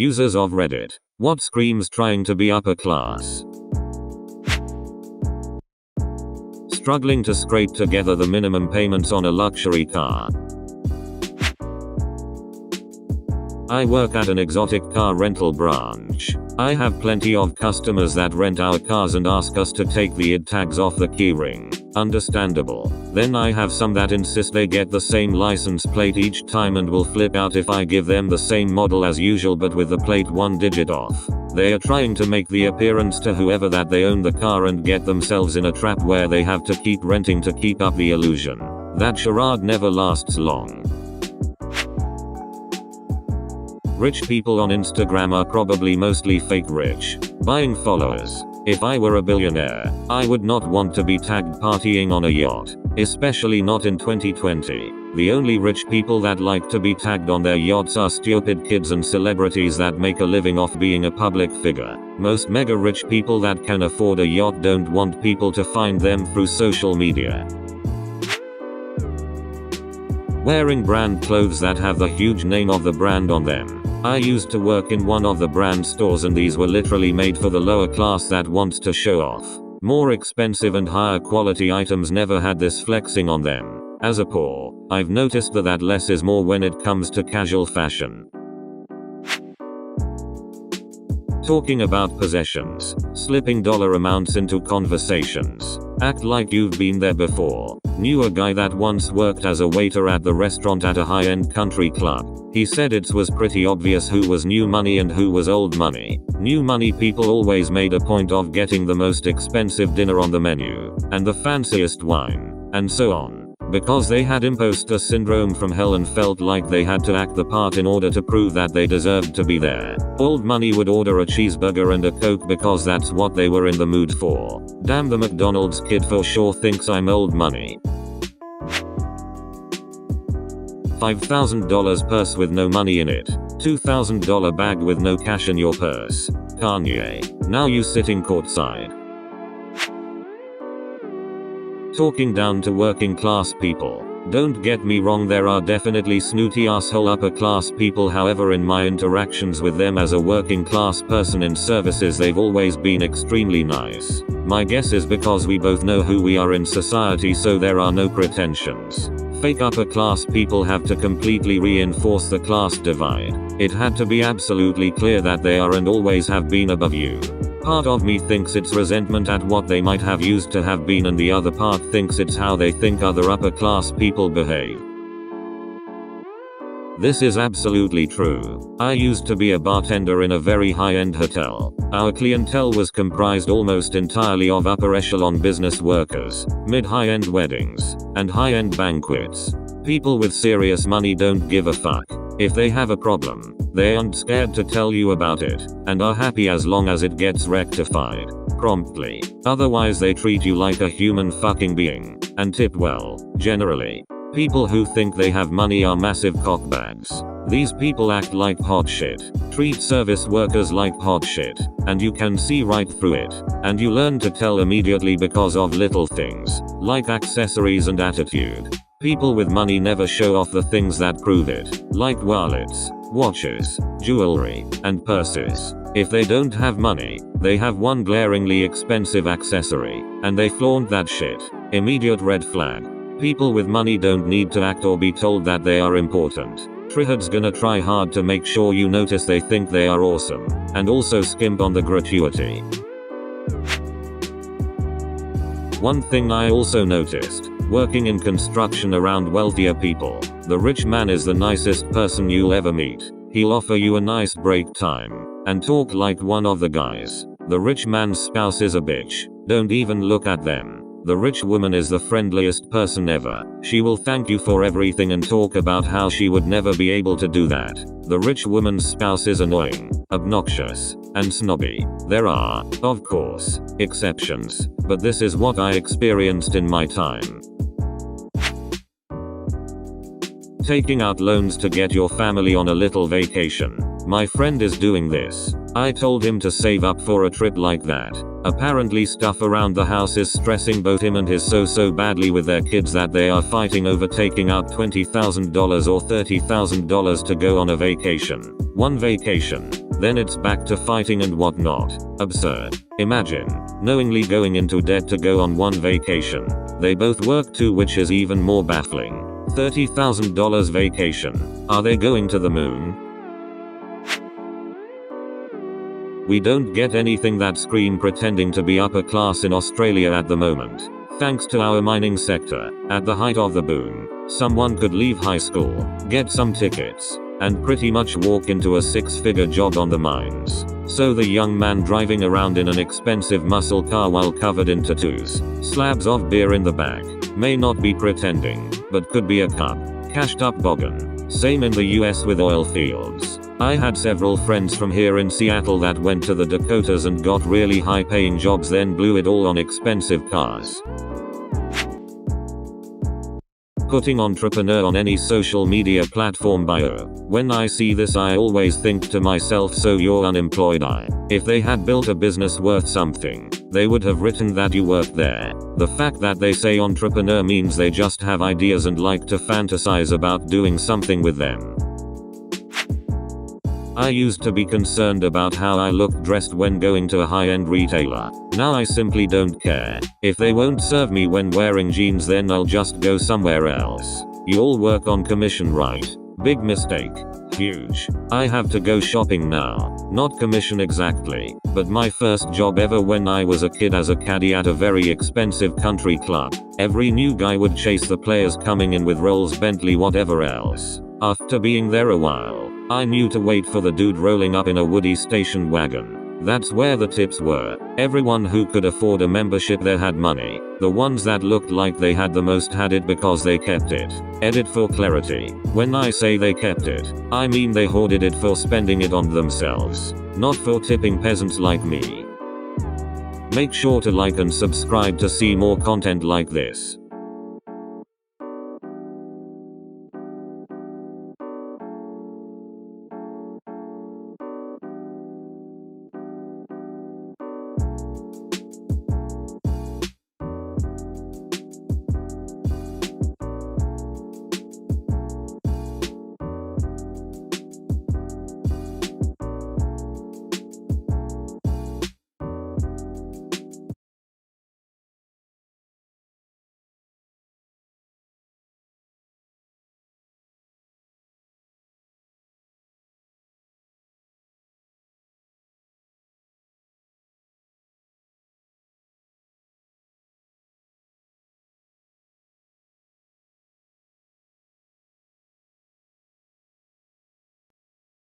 Users of Reddit. What screams trying to be upper class? Struggling to scrape together the minimum payments on a luxury car. I work at an exotic car rental branch. I have plenty of customers that rent our cars and ask us to take the ID tags off the keyring. Understandable. Then I have some that insist they get the same license plate each time and will flip out if I give them the same model as usual but with the plate one digit off. They are trying to make the appearance to whoever that they own the car and get themselves in a trap where they have to keep renting to keep up the illusion. That charade never lasts long. Rich people on Instagram are probably mostly fake rich, buying followers. If I were a billionaire, I would not want to be tagged partying on a yacht, especially not in 2020. The only rich people that like to be tagged on their yachts are stupid kids and celebrities that make a living off being a public figure. Most mega rich people that can afford a yacht don't want people to find them through social media. Wearing brand clothes that have the huge name of the brand on them. I used to work in one of the brand stores and these were literally made for the lower class that wants to show off. More expensive and higher quality items never had this flexing on them. As a poor, I've noticed that less is more when it comes to casual fashion. Talking about possessions. Slipping dollar amounts into conversations. Act like you've been there before. Knew a guy that once worked as a waiter at the restaurant at a high-end country club. He said it was pretty obvious who was new money and who was old money. New money people always made a point of getting the most expensive dinner on the menu, and the fanciest wine, and so on, because they had imposter syndrome from hell and felt like they had to act the part in order to prove that they deserved to be there. Old money would order a cheeseburger and a Coke because that's what they were in the mood for. Damn, the McDonald's kid for sure thinks I'm old money. $5,000 purse with no money in it. $2,000 bag with no cash in your purse. Kanye. Now you sitting courtside. Talking down to working class people. Don't get me wrong, there are definitely snooty asshole upper class people, however in my interactions with them as a working class person in services they've always been extremely nice. My guess is because we both know who we are in society, so there are no pretensions. Fake upper class people have to completely reinforce the class divide. It had to be absolutely clear that they are and always have been above you. Part of me thinks it's resentment at what they might have used to have been, and the other part thinks it's how they think other upper class people behave. This is absolutely true. I used to be a bartender in a very high-end hotel. Our clientele was comprised almost entirely of upper echelon business workers, mid-high-end weddings, and high-end banquets. People with serious money don't give a fuck. If they have a problem, they aren't scared to tell you about it, and are happy as long as it gets rectified promptly. Otherwise they treat you like a human fucking being, and tip well, generally. People who think they have money are massive cockbags. These people act like hot shit, treat service workers like hot shit, and you can see right through it. And you learn to tell immediately because of little things, like accessories and attitude. People with money never show off the things that prove it, like wallets, watches, jewelry, and purses. If they don't have money, they have one glaringly expensive accessory, and they flaunt that shit. Immediate red flag. People with money don't need to act or be told that they are important. Trihead's gonna try hard to make sure you notice they think they are awesome, and also skimp on the gratuity. One thing I also noticed, working in construction around wealthier people, the rich man is the nicest person you'll ever meet. He'll offer you a nice break time, and talk like one of the guys. The rich man's spouse is a bitch. Don't even look at them. The rich woman is the friendliest person ever. She will thank you for everything and talk about how she would never be able to do that. The rich woman's spouse is annoying, obnoxious, and snobby. There are, of course, exceptions, but this is what I experienced in my time. Taking out loans to get your family on a little vacation. My friend is doing this. I told him to save up for a trip like that. Apparently stuff around the house is stressing both him and his so badly with their kids that they are fighting over taking out $20,000 or $30,000 to go on a vacation. One vacation. then it's back to fighting and whatnot. Absurd. Imagine knowingly going into debt to go on one vacation. They both work too, which is even more baffling. $30,000 vacation. Are they going to the moon? We don't get anything that scream pretending to be upper class in Australia at the moment. Thanks to our mining sector, at the height of the boom, someone could leave high school, get some tickets, and pretty much walk into a six-figure job on the mines. So the young man driving around in an expensive muscle car while covered in tattoos, slabs of beer in the back, may not be pretending, but could be a cup, cashed up boggin. Same in the US with oil fields. I had several friends from here in Seattle that went to the Dakotas and got really high paying jobs, then blew it all on expensive cars. Putting entrepreneur on any social media platform bio. When I see this, I always think to myself, so you're unemployed. If they had built a business worth something, they would have written that you worked there. The fact that they say entrepreneur means they just have ideas and like to fantasize about doing something with them. I used to be concerned about how I looked dressed when going to a high-end retailer. Now I simply don't care. If they won't serve me when wearing jeans, then I'll just go somewhere else. You all work on commission, right? Big mistake. Huge. I have to go shopping now. Not commission exactly, but my first job ever when I was a kid as a caddy at a very expensive country club. Every new guy would chase the players coming in with Rolls, Bentley, whatever else. After being there a while, I knew to wait for the dude rolling up in a Woody station wagon. That's where the tips were. Everyone who could afford a membership there had money. The ones that looked like they had the most had it because they kept it. Edit for clarity. When I say they kept it, I mean they hoarded it for spending it on themselves, not for tipping peasants like me. Make sure to like and subscribe to see more content like this.